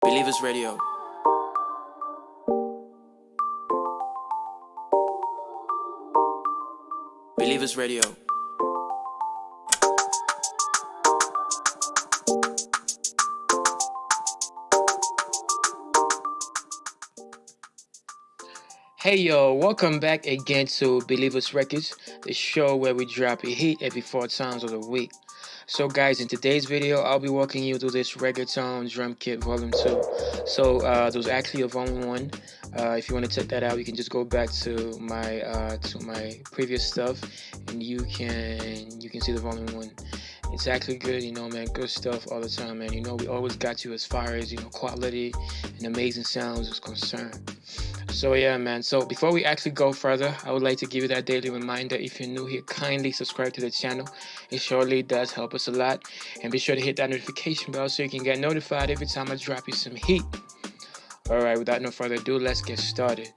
Believers Radio. Believers Radio. Hey yo, welcome back again to Believers Records, the show where we drop a hit every 4 times of the week. So guys, in today's video, I'll be walking you through this Reggaeton Drumkit Volume 2. So there's actually a Volume 1. If you want to check that out, you can just go back to my previous stuff, and you can see the Volume 1. It's actually good, man, good stuff all the time, man. We always got you as far as, quality and amazing sounds is concerned. So yeah, man. So before we actually go further, I would like to give you that daily reminder. If you're new here, kindly subscribe to the channel. It surely does help us a lot. And be sure to hit that notification bell so you can get notified every time I drop you some heat. Alright, without no further ado, let's get started.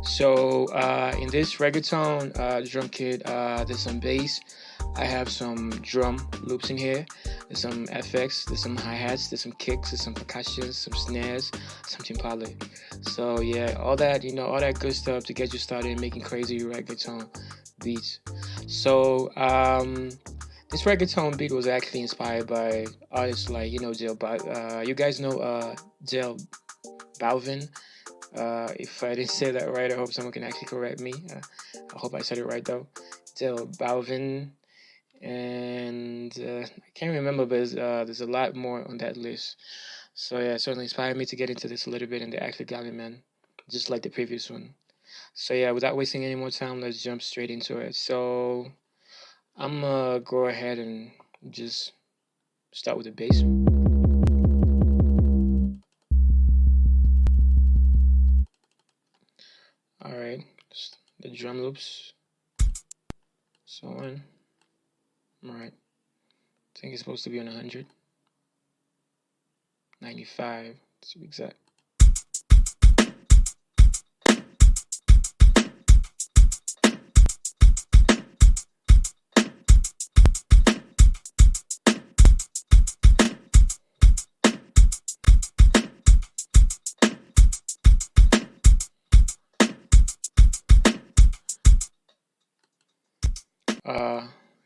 So in this reggaeton drum kit, there's some bass. I have some drum loops in here. There's some FX, there's some hi-hats, there's some kicks, there's some percussions, some snares, some timpale. So yeah, all that, all that good stuff to get you started making crazy reggaeton beats. So this reggaeton beat was actually inspired by artists like, j.balvin. You guys know j.balvin. If I didn't say that right, I hope someone can actually correct me. I hope I said it right though. j.balvin. And I can't remember, but there's a lot more on that list. So yeah, it certainly inspired me to get into this a little bit, and they actually got me, man, just like the previous one. So yeah, without wasting any more time, let's jump straight into it. So I'm gonna go ahead and just start with the bass. All right, the drum loops, so on. All right, I think it's supposed to be on 100. 95 to be exact.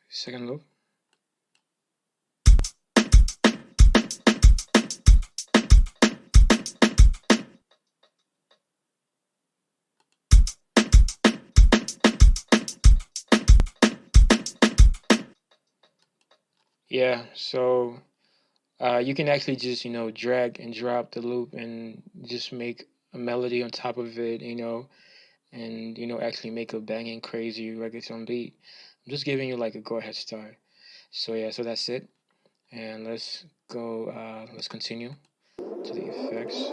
Second loop. Yeah, so you can actually just, drag and drop the loop and just make a melody on top of it, and, actually make a banging, crazy reggaeton beat. I'm just giving you like a go-ahead start. So yeah, so that's it. And let's go, let's continue to the effects.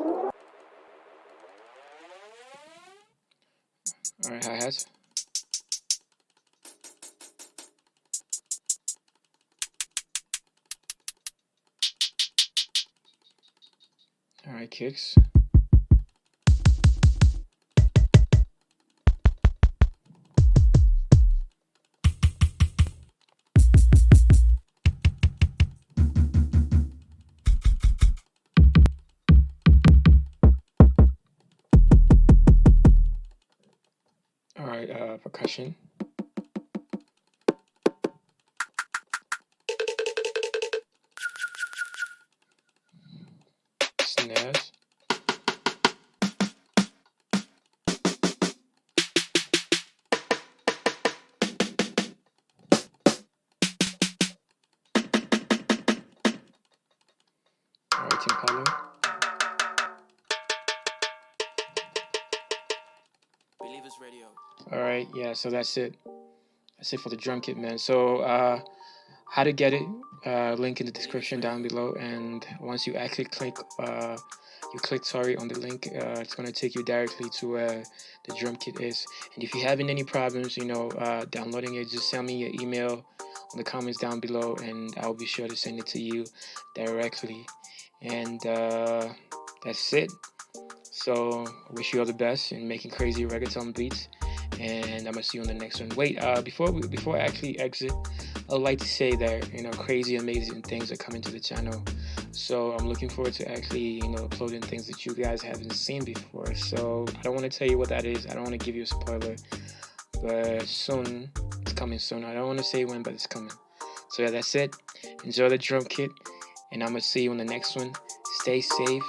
All right, hi-hats. All right, kicks. All right, percussion. Snares. All right, timpale. Believers Radio. All right, yeah, so that's it. That's it for the drum kit, man. So how to get it, link in the description down below, and once you actually click Tory on the link, it's going to take you directly to where the drum kit is. And if you're having any problems, downloading it, just send me your email on the comments down below, and I'll be sure to send it to you directly. And that's it. So I wish you all the best in making crazy reggaeton beats, and I'm gonna see you on the next one. Wait, before I actually exit, I'd like to say that crazy, amazing things are coming to the channel. So I'm looking forward to actually, uploading things that you guys haven't seen before. So I don't want to tell you what that is. I don't want to give you a spoiler, but soon, it's coming soon. I don't want to say when, but it's coming. So yeah, that's it. Enjoy the drum kit, and I'm gonna see you on the next one. Stay safe.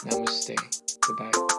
Namaste. Goodbye.